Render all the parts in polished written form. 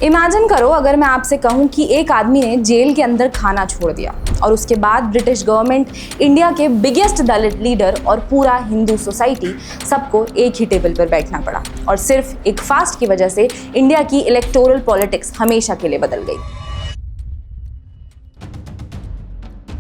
Imagine करो अगर मैं आपसे कहूं कि एक आदमी ने जेल के अंदर खाना छोड़ दिया और उसके बाद ब्रिटिश गवर्नमेंट, इंडिया के बिगेस्ट दलित लीडर और पूरा हिंदू सोसाइटी सबको एक ही टेबल पर बैठना पड़ा और सिर्फ एक फास्ट की वजह से इंडिया की इलेक्टोरल पॉलिटिक्स हमेशा के लिए बदल गई।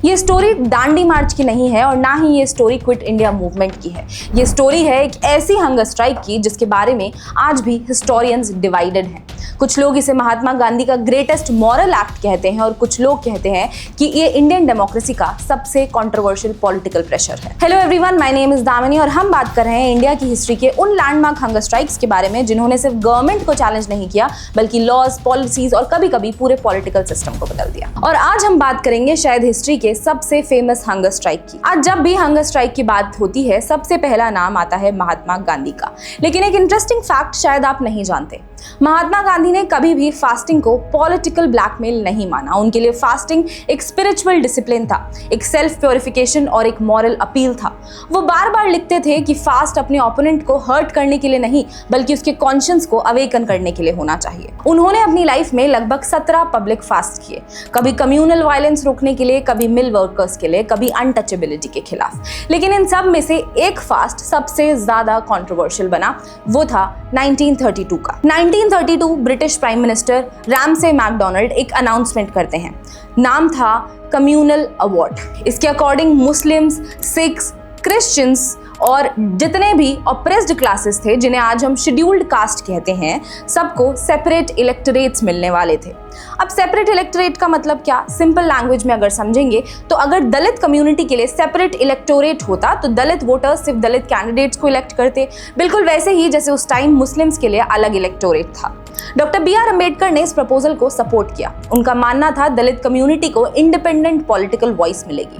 ये स्टोरी दांडी मार्च की नहीं है और ना ही ये स्टोरी क्विट इंडिया मूवमेंट की है। ये स्टोरी है एक ऐसी हंगर स्ट्राइक की जिसके बारे में आज भी हिस्टोरियंस डिवाइडेड हैं। कुछ लोग इसे महात्मा गांधी का ग्रेटेस्ट मॉरल एक्ट कहते हैं और कुछ लोग कहते हैं कि ये इंडियन डेमोक्रेसी का सबसे कंट्रोवर्शियल पॉलिटिकल प्रेशर है। Hello everyone, my name is Damini और हम बात कर रहे हैं इंडिया की हिस्ट्री के उन लैंडमार्क हंगर स्ट्राइक्स के बारे में जिन्होंने सिर्फ गवर्नमेंट को चैलेंज नहीं किया बल्कि लॉज, पॉलिसीज और कभी-कभी पूरे पॉलिटिकल सिस्टम को बदल दिया। और आज हम बात करेंगे शायद हिस्ट्री के सबसे फेमस हंगर स्ट्राइक की। आज जब भी हंगर स्ट्राइक की बात होती है सबसे पहला नाम आता है महात्मा गांधी का। लेकिन एक इंटरेस्टिंग फैक्ट शायद आप नहीं जानते, महात्मा गांधी ने कभी भी फास्टिंग को पॉलिटिकल ब्लैकमेल नहीं माना। उनके लिए फास्टिंग एक स्पिरिचुअल डिसिप्लिन था, एक सेल्फ प्योरिफिकेशन और एक मॉरल अपील था। वो बार बार लिखते थे कि फास्ट अपने ओपोनेंट को हर्ट करने के लिए नहीं बल्कि उसके कॉन्शियंस को अवेकन करने के लिए होना चाहिए। उन्होंने अपनी लाइफ में लगभग 17 पब्लिक फास्ट किए, कभी कम्युनल वायलेंस रोकने के लिए, कभी मिल वर्कर्स के लिए, कभी अनटचेबिलिटी के खिलाफ। लेकिन इन सब में से एक फास्ट सबसे ज्यादा कंट्रोवर्शियल बना, वो था 1932 का। 1932 British prime minister Ramsay MacDonald एक अनाउंसमेंट करते हैं, नाम था कम्युनल अवार्ड। इसके अकॉर्डिंग मुस्लिम्स, सिख्स, क्रिश्चियंस और जितने भी ऑप्रेस्ड क्लासेस थे जिन्हें आज हम शेड्यूल्ड कास्ट कहते हैं, सबको सेपरेट इलेक्टोरेट्स मिलने वाले थे। अब सेपरेट इलेक्टोरेट का मतलब क्या? सिंपल लैंग्वेज में अगर समझेंगे तो अगर दलित कम्युनिटी के लिए सेपरेट इलेक्टोरेट होता तो दलित वोटर्स सिर्फ दलित कैंडिडेट्स को इलेक्ट करते, बिल्कुल वैसे ही जैसे उस टाइम मुस्लिम्स के लिए अलग इलेक्टोरेट था। Doctor B R. अम्बेडकर ने इस प्रपोजल को सपोर्ट किया। उनका मानना था दलित कम्युनिटी को इंडिपेंडेंट पॉलिटिकल वॉइस मिलेगी।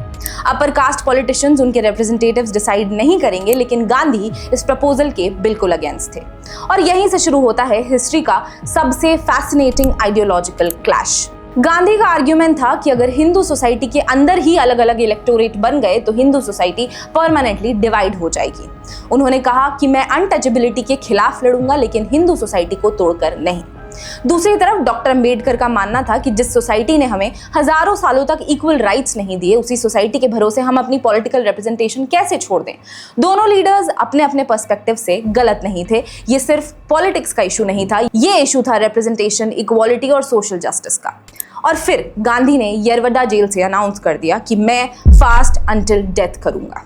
अपर कास्ट पॉलिटिशियंस उनके रिप्रेजेंटेटिव्स डिसाइड नहीं करेंगे, लेकिन गांधी इस प्रपोजल के बिल्कुल अगेंस्ट थे। और यहीं से शुरू होता है हिस्ट्री का सबसे फैसिनेटिंग आइडियोलॉजिकल क्लैश। गांधी का आर्ग्यूमेंट था कि अगर हिंदू सोसाइटी के अंदर ही अलग अलग इलेक्टोरेट बन गए तो हिंदू सोसाइटी परमानेंटली डिवाइड हो जाएगी। उन्होंने कहा कि मैं अनटचेबिलिटी के खिलाफ लड़ूंगा लेकिन हिंदू सोसाइटी को तोड़कर नहीं। दूसरी तरफ डॉक्टर अंबेडकर का मानना था कि जिस सोसाइटी ने हमें हजारों सालों तक इक्वल राइट्स नहीं दिए, उसी सोसाइटी के भरोसे हम अपनी पॉलिटिकल रिप्रेजेंटेशन कैसे छोड़ दें। दोनों लीडर्स अपने अपने पर्सपेक्टिव से गलत नहीं थे। ये सिर्फ पॉलिटिक्स का इशू नहीं था, ये इशू था रिप्रेजेंटेशन, इक्वालिटी और सोशल जस्टिस का। और फिर गांधी ने यरवड्डा जेल से अनाउंस कर दिया कि मैं फास्ट अंटिल डेथ करूंगा।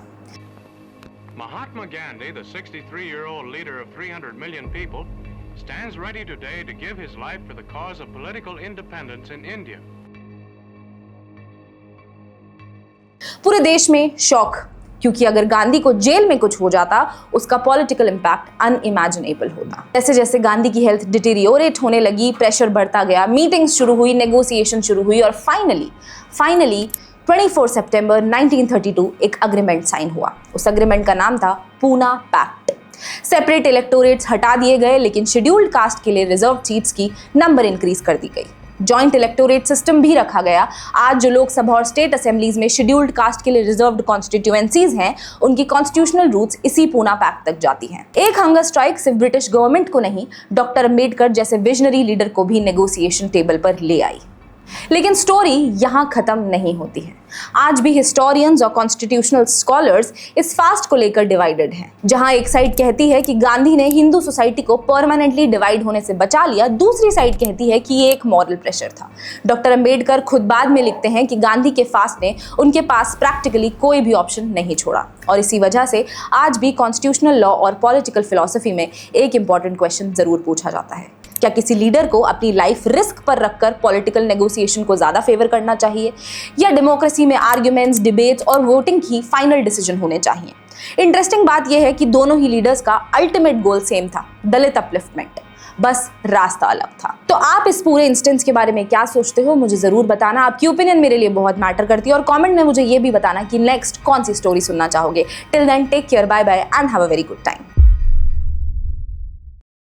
Mahatma Gandhi, the 63-year-old leader of 300 million people, stands ready today to give his life for the cause of political independence in India. पूरे देश में शॉक, क्योंकि अगर गांधी को जेल में कुछ हो जाता उसका पॉलिटिकल इंपैक्ट अनइमेजिनेबल होता। जैसे जैसे गांधी की हेल्थ डिटेरियोरेट होने लगी, प्रेशर बढ़ता गया, मीटिंग्स शुरू हुई, नेगोशिएशन शुरू हुई और फाइनली 24 सितंबर 1932 एक अग्रीमेंट साइन हुआ। उस अग्रीमेंट का नाम था पूना पैक्ट। सेपरेट इलेक्टोरेट्स हटा दिए गए लेकिन शेड्यूल्ड कास्ट के लिए रिजर्व सीट्स की नंबर इंक्रीज कर दी गई। जॉइंट इलेक्टोरेट सिस्टम भी रखा गया। आज जो लोकसभा और स्टेट असेंबलीज में शेड्यूल्ड कास्ट के लिए रिजर्व्ड कॉन्स्टिट्यूएंसीज हैं, उनकी कॉन्स्टिट्यूशनल रूट्स इसी पूना पैक्ट तक जाती हैं। एक हंगर स्ट्राइक सिर्फ ब्रिटिश गवर्नमेंट को नहीं, डॉक्टर अंबेडकर जैसे विजनरी लीडर को भी नेगोशिएशन टेबल पर ले आई। लेकिन स्टोरी यहां खत्म नहीं होती है। आज भी हिस्टोरियंस और कॉन्स्टिट्यूशनल स्कॉलर्स इस फास्ट को लेकर डिवाइडेड हैं। जहां एक साइड कहती है कि गांधी ने हिंदू सोसाइटी को परमानेंटली डिवाइड होने से बचा लिया, दूसरी साइड कहती है कि ये एक मॉरल प्रेशर था। डॉक्टर अंबेडकर खुद बाद में लिखते हैं कि गांधी के फास्ट ने उनके पास प्रैक्टिकली कोई भी ऑप्शन नहीं छोड़ा। और इसी वजह से आज भी कॉन्स्टिट्यूशनल लॉ और पॉलिटिकल फिलॉसफी में एक इंपॉर्टेंट क्वेश्चन जरूर पूछा जाता है, क्या किसी लीडर को अपनी लाइफ रिस्क पर रखकर पॉलिटिकल नेगोशिएशन को ज्यादा फेवर करना चाहिए या डेमोक्रेसी में आर्ग्यूमेंट्स, डिबेट्स और वोटिंग ही फाइनल डिसीजन होने चाहिए। इंटरेस्टिंग बात यह है कि दोनों ही लीडर्स का अल्टीमेट गोल सेम था, दलित अपलिफ्टमेंट, बस रास्ता अलग था। तो आप इस पूरे इंस्टेंस के बारे में क्या सोचते हो, मुझे जरूर बताना। आपकी ओपिनियन मेरे लिए बहुत मैटर करती है और कमेंट में मुझे ये भी बताना कि नेक्स्ट कौन सी स्टोरी सुनना चाहोगे। Till then take care, bye bye and have a very good time.